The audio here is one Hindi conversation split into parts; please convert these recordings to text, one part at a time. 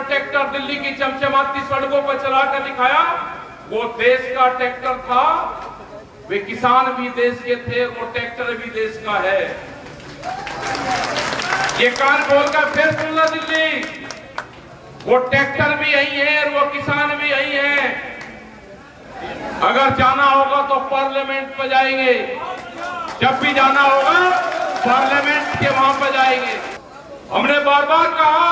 ट्रैक्टर दिल्ली की चमचमाती सड़कों पर चलाकर दिखाया, वो देश का ट्रैक्टर था। वे किसान भी देश के थे, वो ट्रैक्टर भी देश का है। ये कान खोलकर फिर सुनना दिल्ली, वो ट्रैक्टर भी यही है और वो किसान भी यही है। अगर जाना होगा तो पार्लियामेंट पर जाएंगे, जब भी जाना होगा पार्लियामेंट के वहां पर जाएंगे। हमने बार बार कहा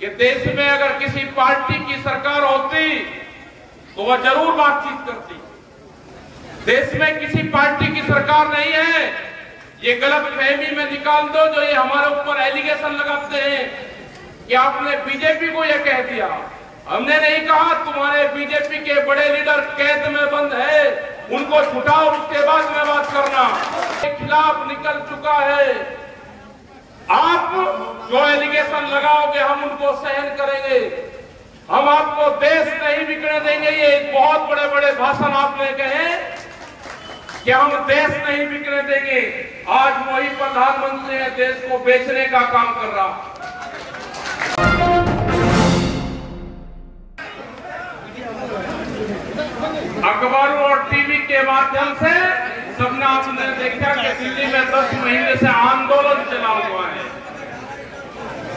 कि देश में अगर किसी पार्टी की सरकार होती तो वह जरूर बातचीत करती। देश में किसी पार्टी की सरकार नहीं है, ये गलत फहमी में निकाल दो जो ये हमारे ऊपर एलिगेशन लगाते हैं कि आपने बीजेपी को यह कह दिया। हमने नहीं कहा, तुम्हारे बीजेपी के बड़े लीडर कैद में बंद है, उनको छुटाओ, उसके बाद में बात करना। के खिलाफ निकल चुका है। आप जो एलिगेशन लगाओगे हम उनको सहन करेंगे, हम आपको देश नहीं बिकने देंगे। ये बहुत बड़े बड़े भाषण आपने कहे कि हम देश नहीं बिकने देंगे। आज वही प्रधानमंत्री है देश को बेचने का काम कर रहा। अखबारों और टीवी के माध्यम से सबने आपने देखा कि दिल्ली में 10 महीने से आंदोलन चला हुआ है।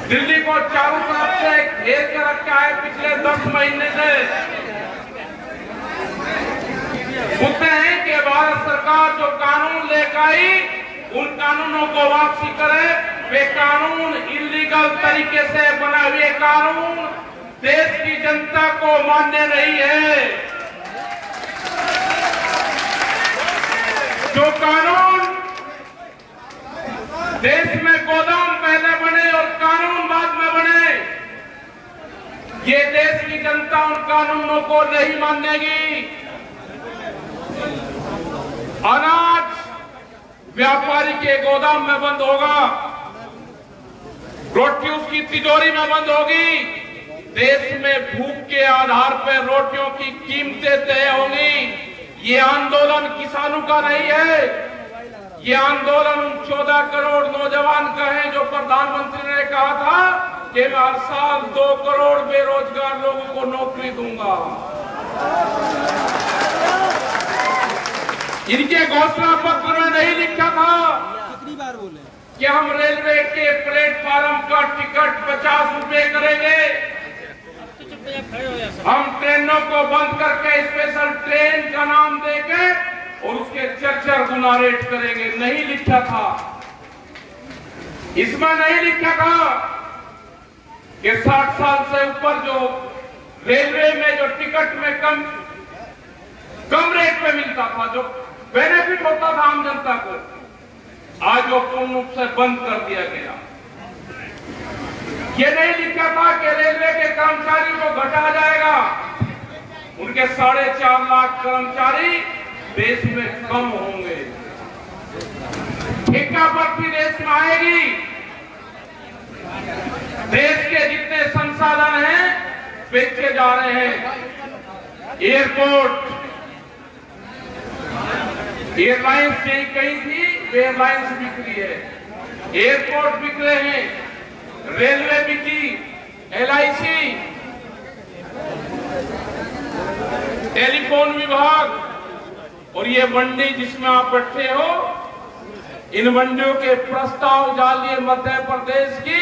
दिल्ली को चारों तरफ से घेर कर रखा है पिछले 10 महीने से। मुद्दे हैं कि भारत सरकार जो कानून लेकर आई उन कानूनों को वापसी करे। वे कानून इलीगल तरीके से बनाए हुए कानून देश की जनता को मान्य नहीं है। जो कानून देश में गोदाम पहले बने और कानून बाद में बने, ये देश की जनता उन कानूनों को नहीं मानेगी। अनाज व्यापारी के गोदाम में बंद होगा, रोटी उसकी तिजोरी में बंद होगी। देश में भूख के आधार पर रोटियों की कीमतें तय होंगी। ये आंदोलन किसानों का नहीं है, ये आंदोलन उन 14 करोड़ नौजवान का है जो प्रधानमंत्री ने कहा था कि मैं हर साल 2 करोड़ बेरोजगार लोगों को नौकरी दूंगा। इनके घोषणा पत्र में नहीं लिखा था कितनी बार बोले कि हम रेलवे के प्लेटफार्म का टिकट 50 रुपए करेंगे, हम ट्रेनों को बंद करके स्पेशल ट्रेन का नाम देके और उसके 4 गुना रेट करेंगे। नहीं लिखा था, इसमें नहीं लिखा था कि 60 साल से ऊपर जो रेलवे में जो टिकट में कम रेट पे मिलता था, जो बेनिफिट होता था आम जनता को, आज वो पूर्ण रूप से बंद कर दिया गया। ये नहीं लिखा था कि रेलवे के कर्मचारी को घटा जाएगा। उनके 4.5 लाख कर्मचारी देश में कम होंगे। ठेका भर्ती देश में आएगी। देश के जितने संसाधन हैं बेचे जा रहे हैं। एयरपोर्ट, एयरलाइंस नहीं कही थी, एयरलाइंस बिक रही है। एयरपोर्ट बिक रहे हैं, रेलवे बिकी, LIC, टेलीफोन विभाग और ये मंडी जिसमें आप बैठे हो, इन मंडियों के प्रस्ताव डालिए। मध्य प्रदेश की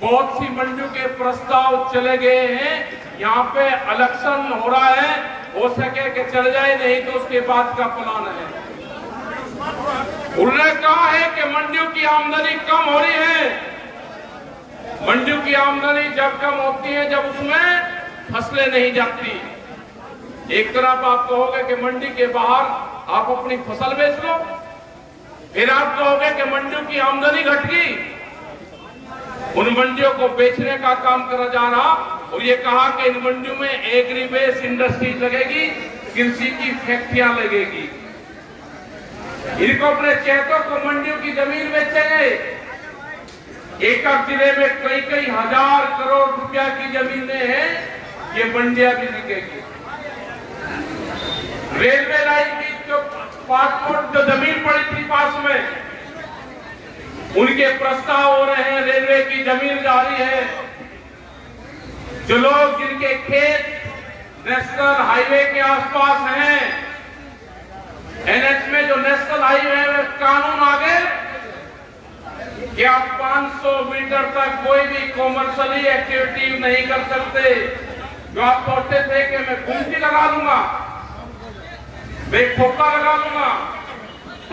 बहुत सी मंडियों के प्रस्ताव चले गए हैं। यहाँ पे इलेक्शन हो रहा है, हो सके कि चल जाए, नहीं तो उसके बाद का प्लान है। उन्होंने कहा है कि मंडियों की आमदनी कम हो रही है। मंडियों की आमदनी जब कम होती है जब उसमें फसलें नहीं जाती। एक तरफ आप कहोगे कि मंडी के बाहर आप अपनी फसल बेच लो, फिर आप कहोगे कि मंडियों की आमदनी घट गई। उन मंडियों को बेचने का काम करा जा रहा और ये कहा कि इन मंडियों में एग्री बेस इंडस्ट्री लगेगी, कृषि की फैक्ट्रियां लगेगी। इनको अपने चेतों को मंडियों की जमीन बेचेंगे। एक जिले में कई हजार करोड़ रुपया की जमीनें हैं, ये मंडियां भी बिकेगी। रेलवे लाइन की जो पासपोर्ट जो जमीन पड़ी थी पास में, उनके प्रस्ताव हो रहे हैं। रेलवे की जमीन जा रही है, जो लोग जिनके खेत नेशनल हाईवे के आसपास हैं, एनएच में जो नेशनल हाईवे है, कानून आ गए कि आप 500 मीटर तक कोई भी कॉमर्शियली एक्टिविटी नहीं कर सकते। जो आप सोचते थे कि मैं गुमटी लगा लूंगा, मैं खोखा लगा लूंगा,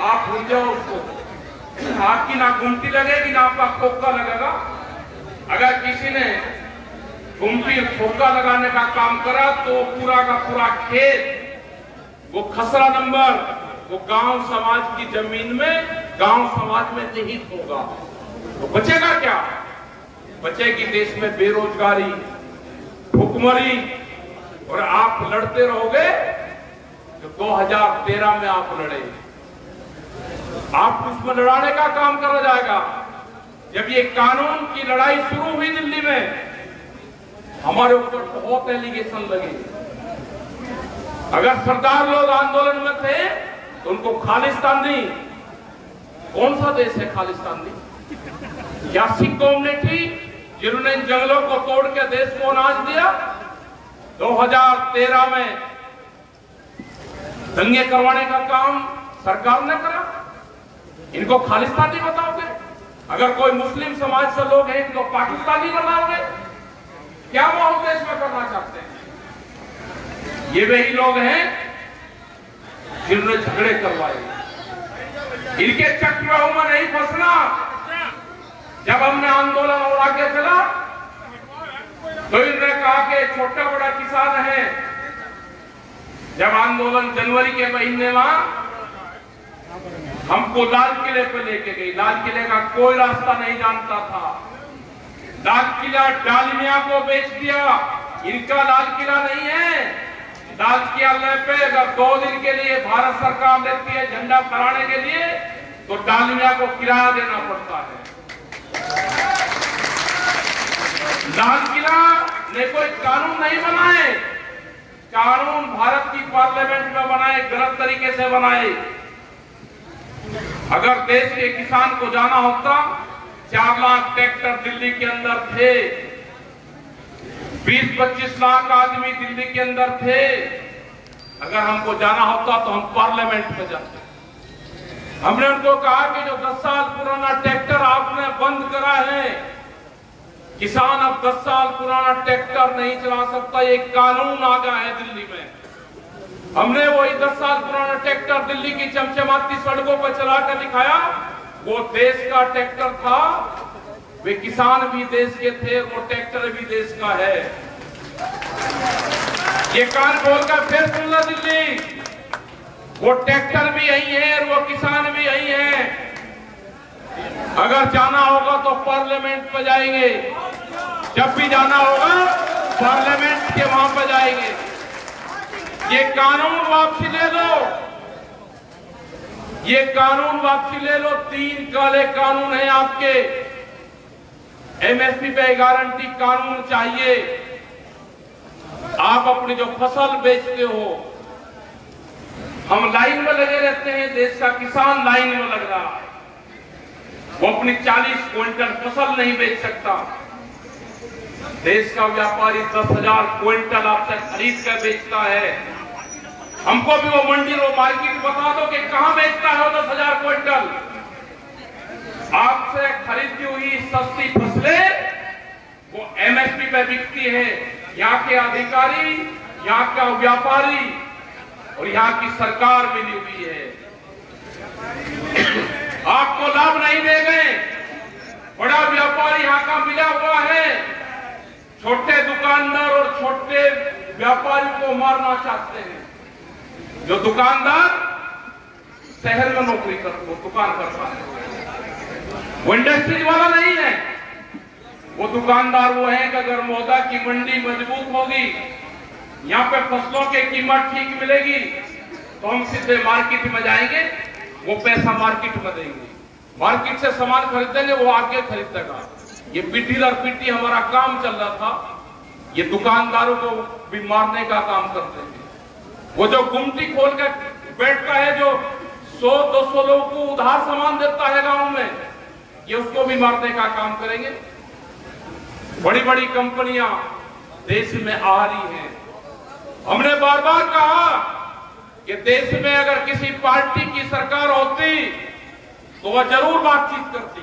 आप भूल जाओ उसको। आपकी ना गुमटी लगेगी ना आपका खोखा लगेगा। अगर किसी ने गुमटी खोखा लगाने का काम करा तो पूरा का पूरा खेत, वो खसरा नंबर, वो गांव समाज की जमीन में, गांव समाज में निहित होगा। तो बचेगा क्या? बचेगी देश में बेरोजगारी, भुखमरी, और आप लड़ते रहोगे जो 2013 में आप लड़े। आप उसमें लड़ाने का काम करा जाएगा। जब ये कानून की लड़ाई शुरू हुई दिल्ली में, हमारे ऊपर बहुत एलिगेशन लगे। अगर सरदार लोग आंदोलन में थे तो उनको खालिस्तानी, कौन सा देश है खालिस्तानी? या सिख कम्युनिटी जिन्होंने इन जंगलों को तोड़ के देश को अनाज दिया। 2013 में दंगे करवाने का काम सरकार ने करा। इनको खालिस्तानी बताओगे? अगर कोई मुस्लिम समाज से लोग हैं इनको पाकिस्तानी बनाओगे? क्या वो हम देश में करना चाहते हैं? ये वही लोग हैं जिन्होंने झगड़े करवाए। इनके चक्रव्यूह में नहीं फंसना। जब हमने आंदोलन और आगे चला तो इन्होंने कहा कि छोटा बड़ा किसान है। जब आंदोलन जनवरी के महीने में हमको लाल किले पे लेके गई, लाल किले का कोई रास्ता नहीं जानता था। लाल किला डालमिया को बेच दिया। इनका लाल किला नहीं है। लाल किले पे अगर 2 दिन के लिए भारत सरकार लेती है झंडा फहराने के लिए तो डालमिया को किराया देना पड़ता है। लाल किला ने कोई कानून नहीं बनाए। कानून भारत की पार्लियामेंट में बनाए, गलत तरीके से बनाए। अगर देश के किसान को जाना होता, 4 लाख ट्रैक्टर दिल्ली के अंदर थे, 20-25 लाख आदमी दिल्ली के अंदर थे। अगर हमको जाना होता तो हम पार्लियामेंट में जाते। हमने उनको कहा कि जो 10 साल पुराना ट्रैक्टर आपने बंद करा है, किसान अब 10 साल पुराना ट्रैक्टर नहीं चला सकता। ये कानून आ गया है दिल्ली में। हमने वही 10 साल पुराना ट्रैक्टर दिल्ली की चमचमाती सड़कों पर चला कर दिखाया। वो देश का ट्रैक्टर था, वे किसान भी देश के थे, वो ट्रैक्टर भी देश का है। ये कान खोलकर फिर सुनना दिल्ली, वो ट्रैक्टर भी यही है और वो किसान भी यही है। अगर जाना होगा तो पार्लियामेंट पे जाएंगे। जब भी जाना होगा पार्लियामेंट के वहां पे जाएंगे। ये कानून वापसी ले लो, ये कानून वापसी ले लो। 3 काले कानून हैं आपके। एमएसपी पे गारंटी कानून चाहिए। आप अपनी जो फसल बेचते हो, हम लाइन में लगे रहते हैं, देश का किसान लाइन में लग रहा है। वो अपनी 40 क्विंटल फसल नहीं बेच सकता। देश का व्यापारी 10,000 क्विंटल आपसे खरीद कर बेचता है। हमको भी वो मंडी वो मार्केट बता दो कि कहां बेचता है वो 10,000 क्विंटल। आपसे खरीदी हुई सस्ती फसलें वो एमएसपी पे बिकती है। यहाँ के अधिकारी, यहाँ का व्यापारी और यहाँ की सरकार मिली हुई है। आपको लाभ नहीं दे गए। बड़ा व्यापारी यहाँ का मिला हुआ है। छोटे दुकानदार और छोटे व्यापारी को मारना चाहते हैं। जो दुकानदार शहर में नौकरी करता, दुकान करता है, वो इंडस्ट्रीज वाला नहीं है। वो दुकानदार वो है कि अगर मौदा की मंडी मजबूत होगी, यहाँ पे फसलों की कीमत ठीक मिलेगी तो हम सीधे मार्केट में जाएंगे, वो पैसा मार्केट में देंगे, मार्केट से सामान खरीदेंगे, वो आगे खरीदेगा। ये पीढ़ी दर पीढ़ी हमारा काम चल रहा था। ये दुकानदारों को भी मारने का काम करते हैं। वो जो गुमटी खोल कर बैठता है, जो 100-200 लोगों को उधार सामान देता है गांव में, ये उसको भी मारने का काम करेंगे। बड़ी बड़ी कंपनियां देश में आ रही है। हमने बार बार कहा कि देश में अगर किसी पार्टी की सरकार होती तो वह जरूर बातचीत करती।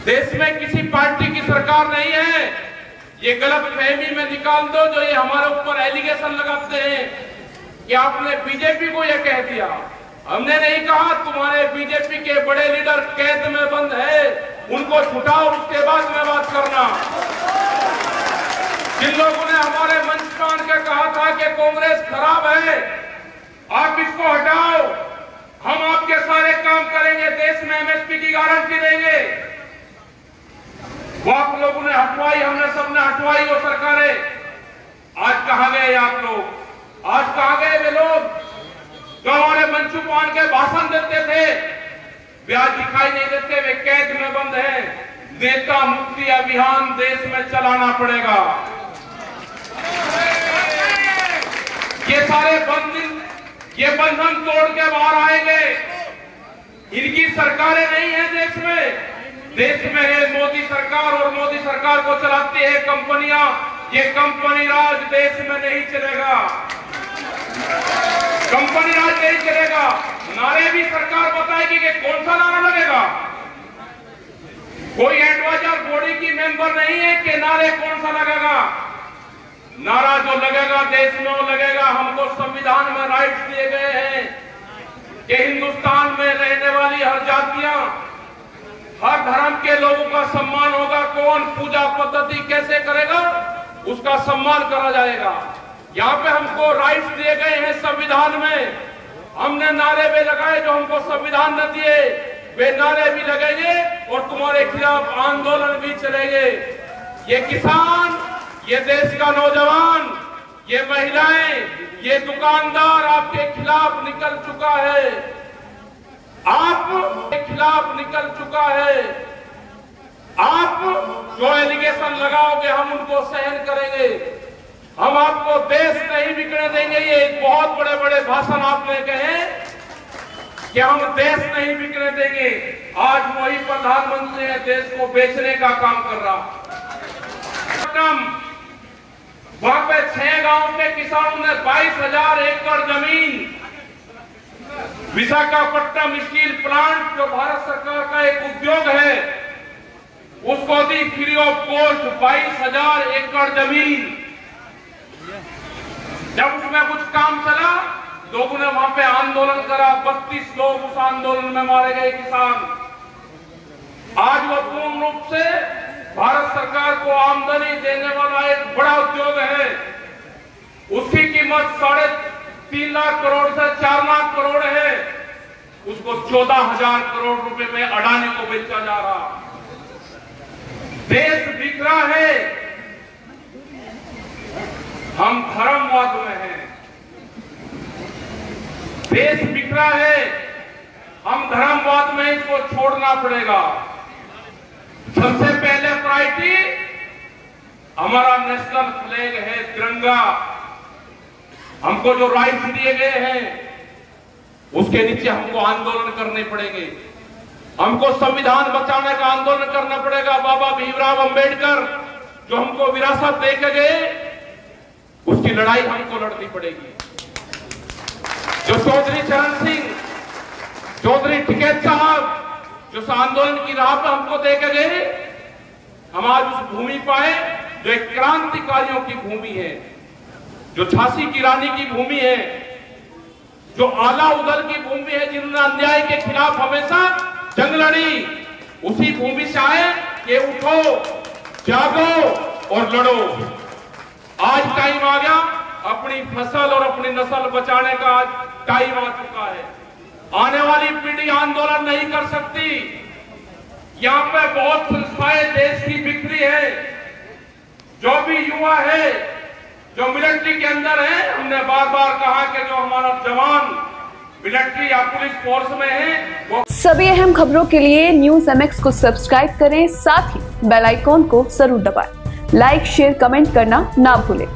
देश में किसी पार्टी की सरकार नहीं है, ये गलतफहमी में निकाल दो जो ये हमारे ऊपर एलिगेशन लगाते हैं कि आपने बीजेपी को ये कह दिया। हमने नहीं कहा, तुम्हारे बीजेपी के बड़े लीडर कैद में बंद है, उनको छुटाओ, उसके बाद में बात करना। जिन लोगों ने हमारे मंच पर आकर कहा था कि कांग्रेस खराब है, आप इसको हटाओ, हम आपके सारे काम करेंगे, देश में एमएसपी की गारंटी देंगे, वो आप लोगों ने हटवाई, हमने सबने हटवाई वो सरकारें। आज कहां गए आप लोग? आज कहां गए वे लोग जो हमारे मंच पर आकर भाषण देते थे? वे आज दिखाई नहीं देते, वे कैद में बंद हैं। नेता मुक्ति अभियान देश में चलाना पड़ेगा। ये बंधन तोड़ के बाहर आएंगे। इनकी सरकारें नहीं है देश में, देश में है मोदी सरकार, और मोदी सरकार को चलाती है कंपनियां। ये कंपनी राज देश में नहीं चलेगा, कंपनी राज नहीं चलेगा। नारे भी सरकार बताएगी कि कौन सा नारा लगेगा। कोई एडवाइजर बॉडी की मेंबर नहीं है कि नारे कौन सा लगेगा। नारा जो लगेगा देश में वो लगेगा, हमको संविधान में राइट्स दिए गए हैं कि हिंदुस्तान में रहने वाली हर जातियां, हर धर्म के लोगों का सम्मान होगा। कौन पूजा पद्धति कैसे करेगा उसका सम्मान करा जाएगा। यहाँ पे हमको राइट्स दिए गए हैं संविधान में। हमने नारे भी लगाए जो हमको संविधान न दिए, वे नारे भी लगेंगे और तुम्हारे खिलाफ आंदोलन भी चलेंगे। ये किसान, ये देश का नौजवान, ये महिलाएं, ये दुकानदार आपके खिलाफ निकल चुका है, आपके खिलाफ निकल चुका है। आप जो एलिगेशन लगाओगे हम उनको सहन करेंगे। हम आपको देश नहीं बिकने देंगे। ये बहुत बड़े बड़े भाषण आपने कहे कि हम देश नहीं बिकने देंगे। आज वही प्रधानमंत्री है देश को बेचने का काम कर रहा। वहां पे 6 गांव के किसानों ने 22,000 एकड़ जमीन विशाखापट्टनम स्टील प्लांट जो भारत सरकार का एक उद्योग है उसको दी फ्री ऑफ कॉस्ट 22,000 एकड़ जमीन। जब उसमें कुछ काम चला लोगों ने वहां पे आंदोलन करा, 32 लोग उस आंदोलन में मारे गए किसान। आज वो पूर्ण रूप से भारत सरकार को आमदनी देने वाला एक बड़ा उद्योग है। उसकी कीमत 3.5 लाख करोड़ से 4 लाख करोड़ है। उसको 14,000 करोड़ रुपए में अडानी को बेचा जा रहा। देश बिक रहा है। हम धर्मवाद में हैं। देश बिक रहा है, हम धर्मवाद में, इसको छोड़ना पड़ेगा। सबसे पहले प्रायोरिटी हमारा नेशनल फ्लैग है, तिरंगा। हमको जो राइट्स दिए गए हैं उसके नीचे हमको आंदोलन करने पड़ेंगे। हमको संविधान बचाने का आंदोलन करना पड़ेगा। बाबा भीमराव अंबेडकर जो हमको विरासत दे के गए उसकी लड़ाई हमको लड़नी पड़ेगी। जो चौधरी चरण सिंह, चौधरी टिकैत साहब जो आंदोलन की राह पर हमको दे के गए, हम आज उस भूमि पाए जो एक क्रांतिकारियों की भूमि है, जो झांसी की रानी की भूमि है, जो आला उदल की भूमि है, जिन्होंने अन्याय के खिलाफ हमेशा जंग लड़ी। उसी भूमि से आए कि उठो, जागो और लड़ो। आज टाइम आ गया, अपनी फसल और अपनी नस्ल बचाने का आज टाइम आ चुका है। आने वाली पीढ़ी आंदोलन नहीं कर सकती। यहाँ पे बहुत संस्थाएं देश की बिखरी है। जो भी युवा है, जो मिलिट्री के अंदर है, हमने बार बार कहा कि जो हमारा जवान मिलिट्री या पुलिस फोर्स में है वो सभी अहम खबरों के लिए न्यूज़ MX को सब्सक्राइब करें, साथ ही बेल आइकॉन को जरूर दबाएं। लाइक, शेयर, कमेंट करना ना भूलें।